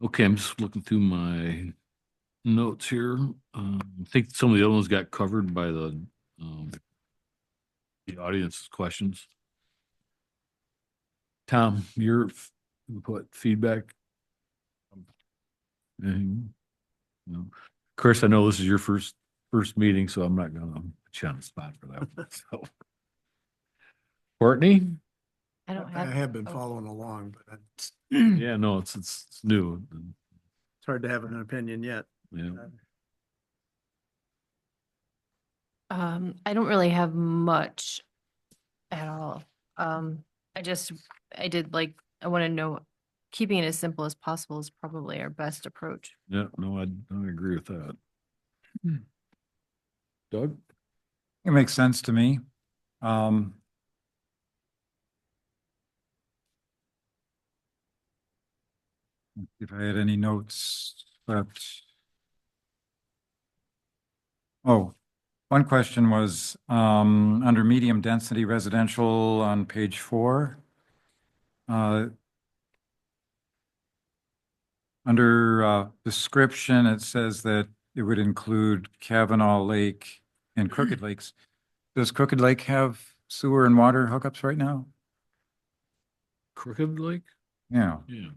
Speaker 1: Okay, I'm just looking through my notes here. I think some of the other ones got covered by the audience's questions. Tom, your input, feedback? Anything? No. Chris, I know this is your first meeting, so I'm not gonna put you on the spot for that one, so. Courtney?
Speaker 4: I don't
Speaker 9: I
Speaker 4: have.
Speaker 9: have been
Speaker 4: oh.
Speaker 9: following along, but it's
Speaker 1: Yeah, no, it's new.
Speaker 9: hard to have an opinion yet.
Speaker 1: Yeah.
Speaker 4: I don't really have much at all. I did like, I want to know, keeping it as simple as possible is probably our best approach.
Speaker 1: Yeah, no, I agree with that. Doug?
Speaker 3: It makes sense to me. If I had any notes, but oh, one question was under medium density residential on page 4. Under description, it says that it would include Kavanaugh Lake and Crooked Lakes. Does Crooked Lake have sewer and water hookups right now?
Speaker 1: Crooked Lake?
Speaker 3: Yeah,
Speaker 1: Yeah,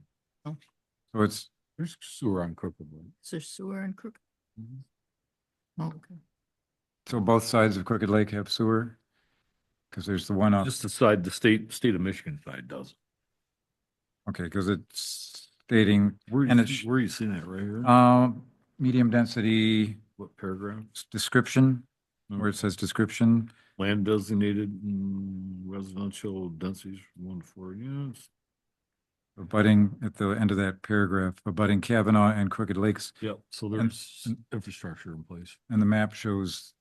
Speaker 3: so it's,
Speaker 1: there's sewer on Crooked Lake.
Speaker 4: Is there sewer and crook? Oh, okay.
Speaker 3: so both sides of Crooked Lake have sewer? Because there's the one up,
Speaker 1: Just the side, the state of Michigan side does.
Speaker 3: okay, because it's stating, and it's,
Speaker 1: Where are you seeing that right here?
Speaker 3: medium density
Speaker 1: What paragraph?
Speaker 3: description, where it says description.
Speaker 1: Land designated residential densities 1 to 4, yes.
Speaker 3: Abutting at the end of that paragraph, abutting Kavanaugh and Crooked Lakes,
Speaker 1: Yep, so there's infrastructure in place.
Speaker 3: and the map shows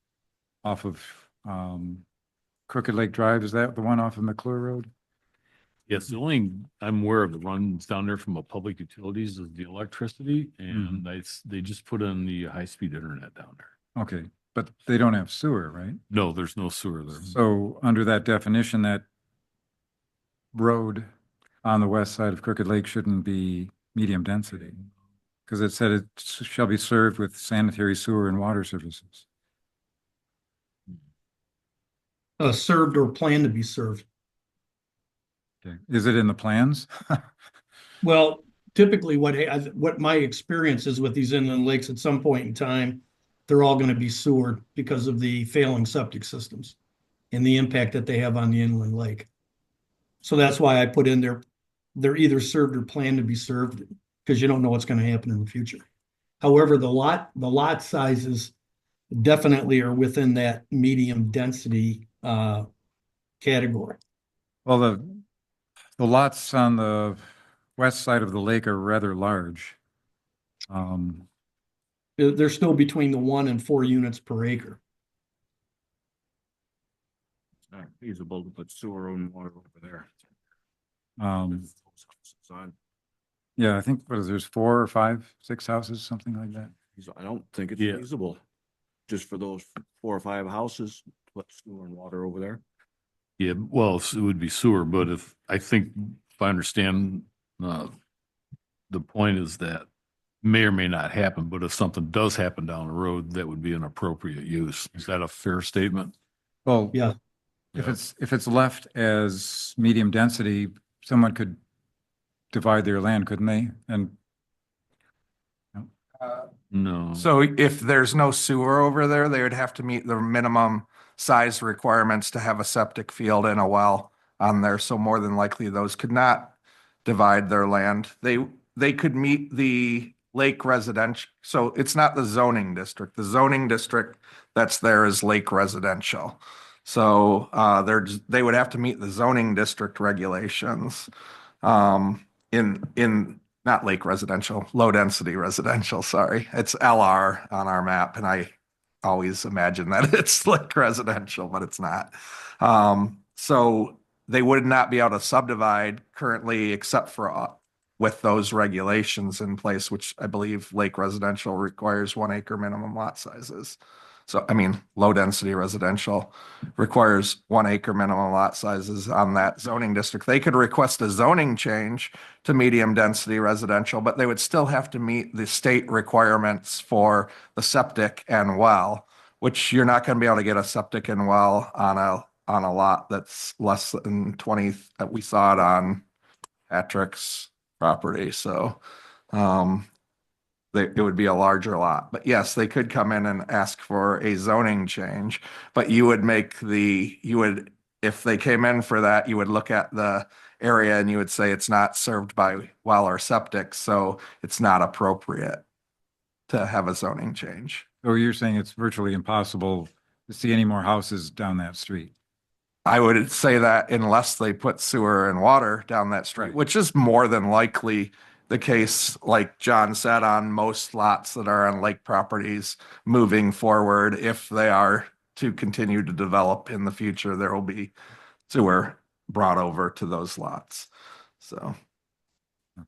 Speaker 3: off of Crooked Lake Drive. Is that the one off of McClure Road?
Speaker 1: Yes, the only I'm aware of that runs down there from a public utilities is the electricity, and they just put in the high-speed internet down there.
Speaker 3: Okay, but they don't have sewer, right?
Speaker 1: No, there's no sewer there.
Speaker 3: So under that definition, that road on the west side of Crooked Lake shouldn't be medium density, because it said it shall be served with sanitary sewer and water services.
Speaker 7: Served or planned to be served.
Speaker 3: Okay, is it in the plans?
Speaker 7: Well, typically what my experience is with these inland lakes, at some point in time, they're all going to be sewered because of the failing septic systems and the impact that they have on the inland lake. So that's why I put in there, they're either served or planned to be served, because you don't know what's going to happen in the future. However, the lot sizes definitely are within that medium density category.
Speaker 3: Well, the lots on the west side of the lake are rather large.
Speaker 7: They're still between the 1 and 4 units per acre.
Speaker 1: It's not feasible to put sewer and water over there.
Speaker 3: Yeah, I think, there's 4 or 5, 6 houses, something like that.
Speaker 10: I don't think it's
Speaker 1: Yeah.
Speaker 10: feasible, just for those 4 or 5 houses, to put sewer and water over there.
Speaker 1: Yeah, well, it would be sewer, but I think, if I understand, the point is that may or may not happen, but if something does happen down the road, that would be an appropriate use. Is that a fair statement?
Speaker 3: Well,
Speaker 7: Yeah.
Speaker 3: if it's left as medium density, someone could divide their land, couldn't they? And
Speaker 1: No.
Speaker 2: So if there's no sewer over there, they would have to meet the minimum size requirements to have a septic field and a well on there. So more than likely, those could not divide their land. They could meet the lake residential. So it's not the zoning district. The zoning district that's there is lake residential. So they would have to meet the zoning district regulations in not lake residential, low density residential, sorry. It's LR on our map, and I always imagine that it's lake residential, but it's not. So they would not be able to subdivide currently except for with those regulations in place, which I believe lake residential requires 1 acre minimum lot sizes. So, I mean, low density residential requires 1 acre minimum lot sizes on that zoning district. They could request a zoning change to medium density residential, but they would still have to meet the state requirements for the septic and well, which you're not going to be able to get a septic and well on a lot that's less than 20. We saw it on Patrick's property. So, it would be a larger lot, but yes, they could come in and ask for a zoning change, but if they came in for that, you would look at the area and you would say it's not served by well or septic, so it's not appropriate to have a zoning change.
Speaker 3: so you're saying it's virtually impossible to see any more houses down that street?
Speaker 2: I would say that unless they put sewer and water down that street,
Speaker 3: Right.
Speaker 2: which is more than likely the case, like John said, on most lots that are on lake properties moving forward. If they are to continue to develop in the future, there will be sewer brought over to those lots. So
Speaker 1: I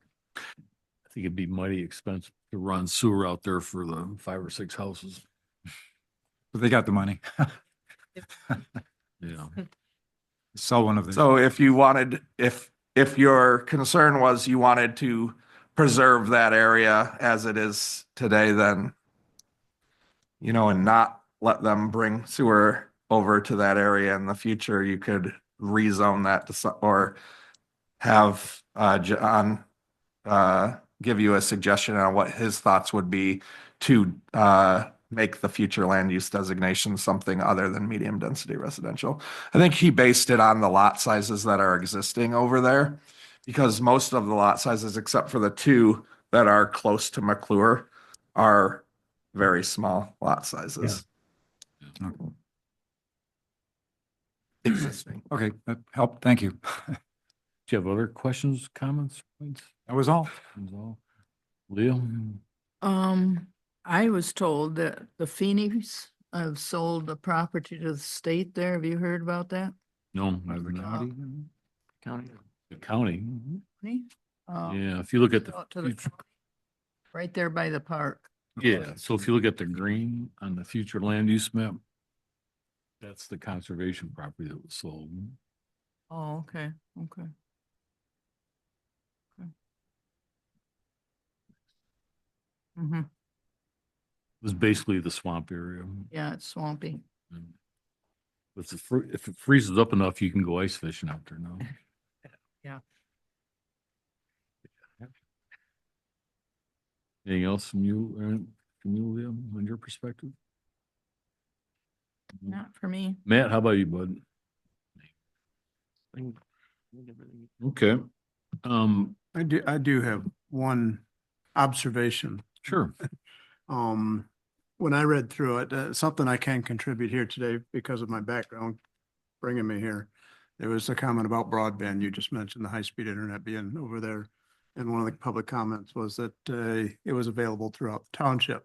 Speaker 1: think it'd be mighty expensive to run sewer out there for the 5 or 6 houses.
Speaker 3: But they got the money.
Speaker 1: Yeah.
Speaker 3: Sell one of them.
Speaker 2: So if you wanted, if your concern was you wanted to preserve that area as it is today, then, and not let them bring sewer over to that area in the future, you could rezone that or have John give you a suggestion on what his thoughts would be to make the future land use designation something other than medium density residential. I think he based it on the lot sizes that are existing over there, because most of the lot sizes, except for the 2 that are close to McClure, are very small lot sizes.
Speaker 3: Okay.
Speaker 2: Existing.
Speaker 3: Okay, that helped. Thank you.
Speaker 1: Do you have other questions, comments, points?
Speaker 3: That was all.
Speaker 1: That was all. Leo?
Speaker 11: I was told that the Phoenix have sold the property to the state there. Have you heard about that?
Speaker 1: No, I've not.
Speaker 8: County.
Speaker 1: The county.
Speaker 11: Yeah.
Speaker 1: Yeah, if you look at the
Speaker 11: Out to the
Speaker 1: future,
Speaker 11: county, right there by the park.
Speaker 1: yeah, so if you look at the green on the future land use map, that's the conservation property that was sold.
Speaker 11: Oh, okay, okay. Mm-hmm.
Speaker 1: It was basically the swamp area.
Speaker 11: Yeah, it's swampy.
Speaker 1: If it freezes up enough, you can go ice fishing out there now.
Speaker 11: Yeah.
Speaker 1: Anything else from you, Leo, on your perspective?
Speaker 11: Not for me.
Speaker 1: Matt, how about you, bud? Okay.
Speaker 9: I do have one observation.
Speaker 1: Sure.
Speaker 9: when I read through it, something I can contribute here today because of my background bringing me here. There was a comment about broadband. You just mentioned the high-speed internet being over there. And one of the public comments was that it was available throughout the township.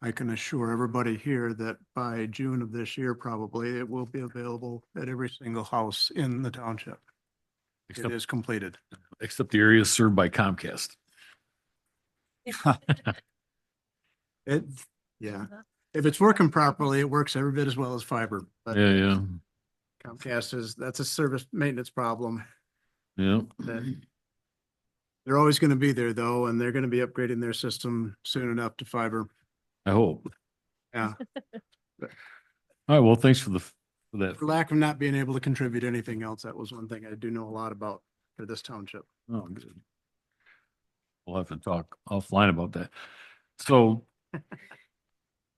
Speaker 9: I can assure everybody here that by June of this year, probably, it will be available at every single house in the township. It
Speaker 1: Except,
Speaker 9: is completed.
Speaker 1: except the areas served by Comcast.
Speaker 9: It, yeah. If it's working properly, it works every bit as well as fiber. But
Speaker 1: Yeah, yeah,
Speaker 9: Comcast that's a service maintenance problem.
Speaker 1: yeah.
Speaker 9: That they're always going to be there though, and they're going to be upgrading their system soon enough to fiber.
Speaker 1: I hope.
Speaker 9: Yeah.
Speaker 1: All right, well, thanks for that.
Speaker 9: For lack of not being able to contribute anything else, that was one thing I do know a lot about for this township.
Speaker 1: Oh, good. We'll have to talk offline about that. So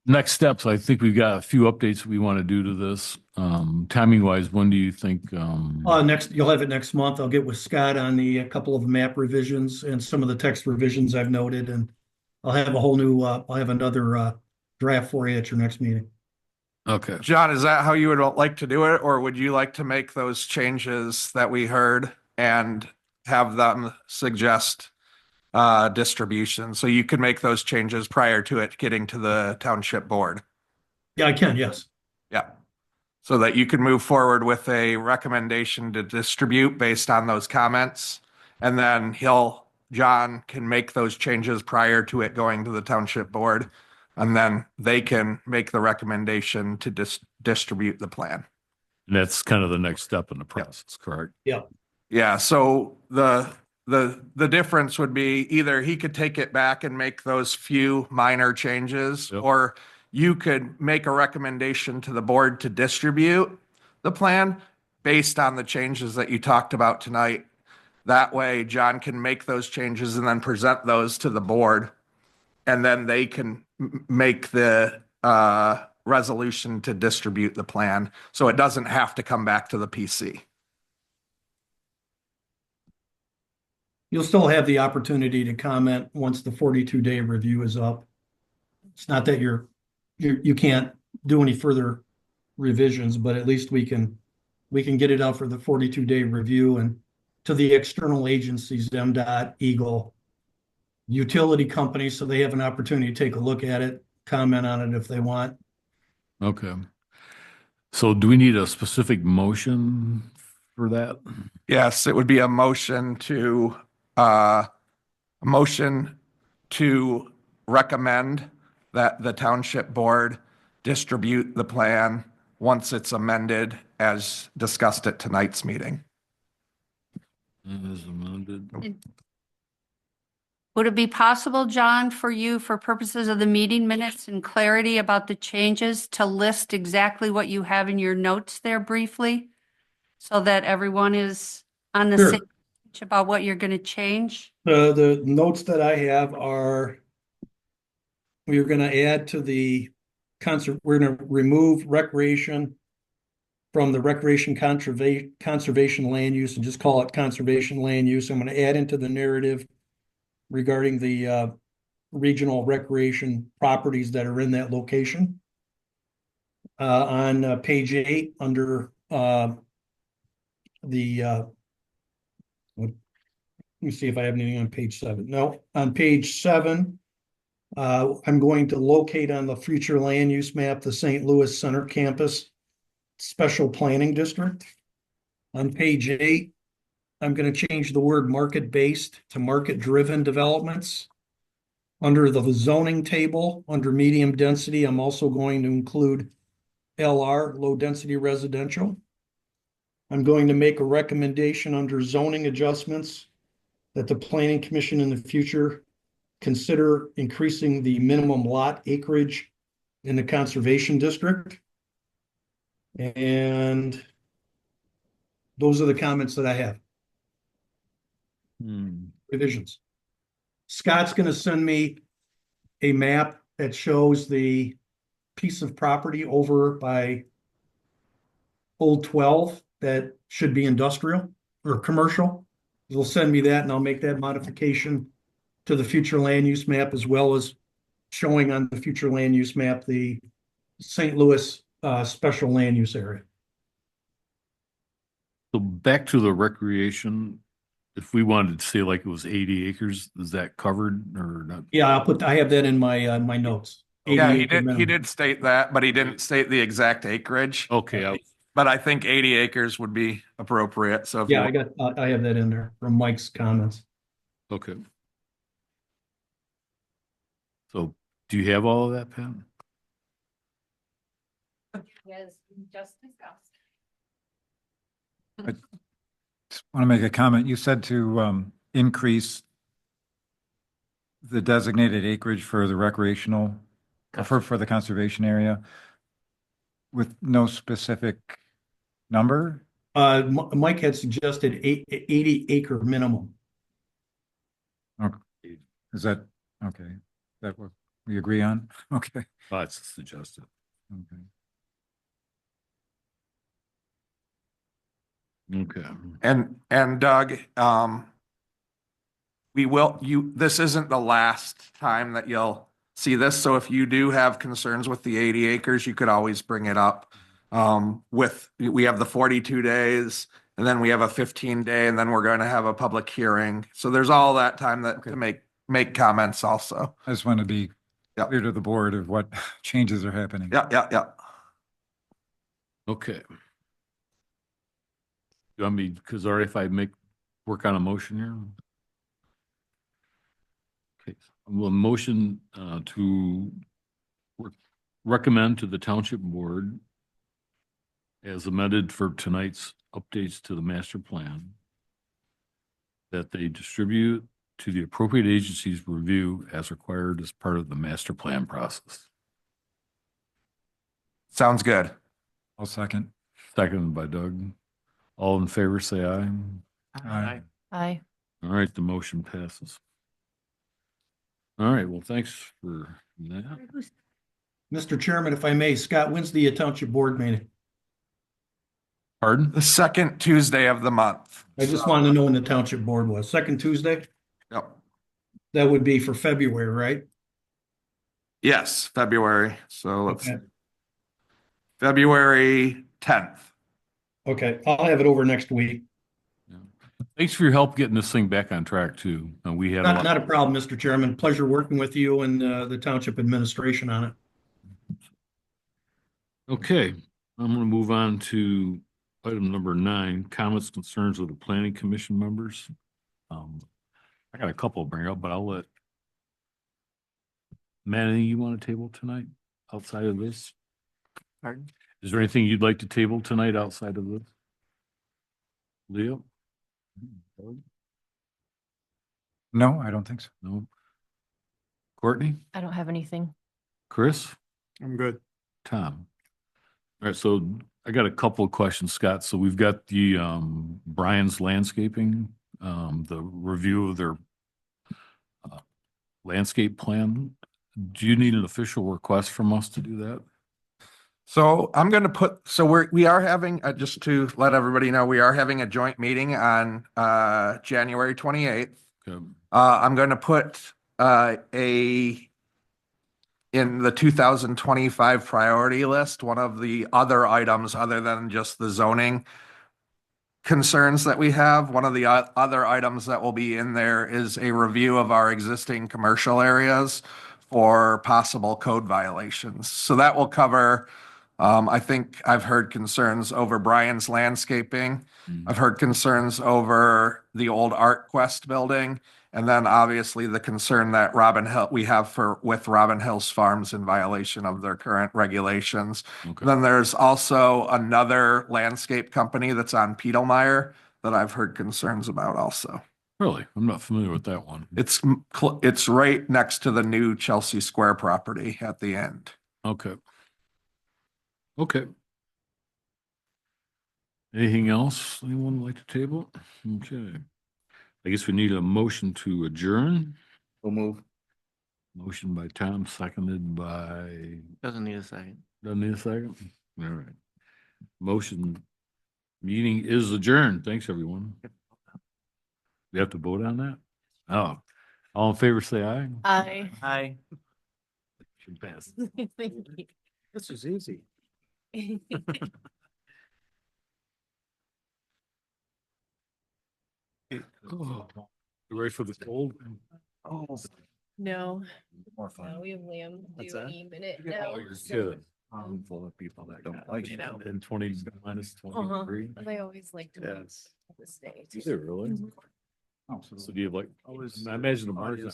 Speaker 1: next steps, I think we've got a few updates we want to do to this. Timing wise, when do you think,
Speaker 7: You'll have it next month. I'll get with Scott on a couple of map revisions and some of the text revisions I've noted, and I'll have a whole new, I'll have another draft for you at your next meeting.
Speaker 1: okay.
Speaker 2: John, is that how you would like to do it, or would you like to make those changes that we heard and have them suggest distribution? So you could make those changes prior to it getting to the township board.
Speaker 7: Yeah, I can, yes.
Speaker 2: Yeah. So that you can move forward with a recommendation to distribute based on those comments. And then John can make those changes prior to it going to the township board. And then they can make the recommendation to distribute the plan.
Speaker 1: And that's kind of the next step in the process, correct?
Speaker 2: Yeah, so the difference would be either he could take it back and make those few minor changes,
Speaker 1: Yep.
Speaker 2: or you could make a recommendation to the board to distribute the plan based on the changes that you talked about tonight. That way, John can make those changes and then present those to the board. And then they can make the resolution to distribute the plan. So it doesn't have to come back to the PC.
Speaker 7: You'll still have the opportunity to comment once the 42-day review is up. It's not that you can't do any further revisions, but at least we can get it out for the 42-day review and to the external agencies, MDOT, Eagle, utility companies, so they have an opportunity to take a look at it, comment on it if they want.
Speaker 1: Okay. So do we need a specific motion for that?
Speaker 2: Yes, it would be a motion to recommend that the township board distribute the plan once it's amended as discussed at tonight's meeting.
Speaker 1: As amended.
Speaker 12: Would it be possible, John, for you, for purposes of the meeting minutes and clarity about the changes, to list exactly what you have in your notes there briefly? So that everyone is on the
Speaker 7: Sure.
Speaker 12: same page about what you're going to change?
Speaker 7: The notes that I have are, we're going to add to the we're going to remove recreation from the recreation conservation land use and just call it conservation land use. I'm going to add into the narrative regarding the regional recreation properties that are in that location. On page 8 under let me see if I have anything on page 7. No, on page 7, I'm going to locate on the future land use map, the St. Louis Center Campus Special Planning District. On page 8, I'm going to change the word market-based to market-driven developments. Under the zoning table, under medium density, I'm also going to include LR, low-density residential. I'm going to make a recommendation under zoning adjustments that the Planning Commission in the future consider increasing the minimum lot acreage in the conservation district. And those are the comments that I have. Revisions. Scott's going to send me a map that shows the piece of property over by Old 12 that should be industrial or commercial. He'll send me that and I'll make that modification to the future land use map, as well as showing on the future land use map, the St. Louis special land use area.
Speaker 1: So back to the recreation, if we wanted to say like it was 80 acres, is that covered or not?
Speaker 7: Yeah, I have that in my notes.
Speaker 2: Yeah,
Speaker 7: 80
Speaker 2: he
Speaker 7: acre
Speaker 2: did, he
Speaker 7: minimum.
Speaker 2: did state that, but he didn't state the exact acreage.
Speaker 1: Okay,
Speaker 2: But I think 80 acres would be appropriate, so. if you
Speaker 7: Yeah,
Speaker 2: want-
Speaker 7: I have that in there from Mike's comments.
Speaker 1: okay. So do you have all of that, Pat?
Speaker 12: Yes, just discussed.
Speaker 3: Just want to make a comment. You said to increase the designated acreage for the recreational, for the conservation area with no specific number?
Speaker 7: Mike had suggested 80 acre minimum.
Speaker 3: Is that, okay, that what we agree on? Okay.
Speaker 1: Oh, it's suggested.
Speaker 3: Okay.
Speaker 1: Okay.
Speaker 2: And Doug, this isn't the last time that you'll see this. So if you do have concerns with the 80 acres, you could always bring it up. We have the 42 days and then we have a 15-day and then we're going to have a public hearing. So there's all that time to make comments also.
Speaker 3: I just want to be
Speaker 2: Yep.
Speaker 3: clear to the board of what changes are happening.
Speaker 2: Yeah.
Speaker 1: Okay. You want me, because already if I work on a motion here? Okay, well, motion to recommend to the township board as amended for tonight's updates to the master plan that they distribute to the appropriate agencies review as required as part of the master plan process.
Speaker 2: Sounds good.
Speaker 3: I'll second.
Speaker 1: Seconded by Doug. All in favor, say aye.
Speaker 3: Aye.
Speaker 4: Aye.
Speaker 1: All right, the motion passes. All right, well, thanks for that.
Speaker 7: Mr. Chairman, if I may, Scott, when's the township board meeting?
Speaker 1: Pardon?
Speaker 2: The second Tuesday of the month.
Speaker 7: I just wanted to know when the township board was. Second Tuesday?
Speaker 2: Yep.
Speaker 7: That would be for February, right?
Speaker 2: Yes, February. So let's,
Speaker 7: Okay.
Speaker 2: February 10th.
Speaker 7: Okay, I'll have it over next week.
Speaker 1: Thanks for your help getting this thing back on track too. We had a lot.
Speaker 7: Not a problem, Mr. Chairman. Pleasure working with you and the township administration on it.
Speaker 1: Okay, I'm gonna move on to item number 9, comments, concerns of the planning commission members. I got a couple to bring up, but I'll let Manny, you want to table tonight outside of this?
Speaker 8: Pardon?
Speaker 1: Is there anything you'd like to table tonight outside of this? Leo?
Speaker 3: No, I don't think so.
Speaker 1: No. Courtney?
Speaker 4: I don't have anything.
Speaker 1: Chris?
Speaker 9: I'm good.
Speaker 1: Tom? All right, so I got a couple of questions, Scott. So we've got the Brian's Landscaping, the review of their landscape plan. Do you need an official request from us to do that?
Speaker 2: So I'm going to we are having, just to let everybody know, we are having a joint meeting on January 28th.
Speaker 1: Okay.
Speaker 2: I'm going to put in the 2025 priority list, one of the other items other than just the zoning concerns that we have. One of the other items that will be in there is a review of our existing commercial areas for possible code violations. So that will cover, I think I've heard concerns over Brian's Landscaping. I've heard concerns over the old Art Quest building. And then obviously the concern that we have with Robin Hills Farms in violation of their current regulations.
Speaker 1: Okay.
Speaker 2: Then there's also another landscape company that's on Piedelmeyer that I've heard concerns about also.
Speaker 1: Really? I'm not familiar with that one.
Speaker 2: It's right next to the new Chelsea Square property at the end.
Speaker 1: Okay. Okay. Anything else anyone would like to table? Okay. I guess we need a motion to adjourn.
Speaker 8: We'll move.
Speaker 1: Motion by Tom, seconded by,
Speaker 8: Doesn't need a second.
Speaker 1: doesn't need a second? All right. Motion, meeting is adjourned. Thanks, everyone. We have to vote on that? Oh, all in favor, say aye.
Speaker 4: Aye.
Speaker 8: Hi.
Speaker 1: Motion passed.
Speaker 9: This is easy.
Speaker 1: You ready for the cold?
Speaker 9: Oh.
Speaker 4: No,
Speaker 10: More
Speaker 4: no, we have Liam
Speaker 9: What's
Speaker 4: do
Speaker 9: that?
Speaker 4: a minute
Speaker 1: Oh,
Speaker 4: now.
Speaker 1: you're
Speaker 4: so-
Speaker 1: kidding.
Speaker 10: Full of people that don't like
Speaker 4: You
Speaker 10: it.
Speaker 4: know.
Speaker 1: And 20 minus
Speaker 4: Uh-huh.
Speaker 1: 23.
Speaker 4: They always like to.
Speaker 9: Yes.
Speaker 4: This day.
Speaker 1: Is it really?
Speaker 3: Oh,
Speaker 1: So do you have like,
Speaker 9: I was-
Speaker 1: I imagine the margin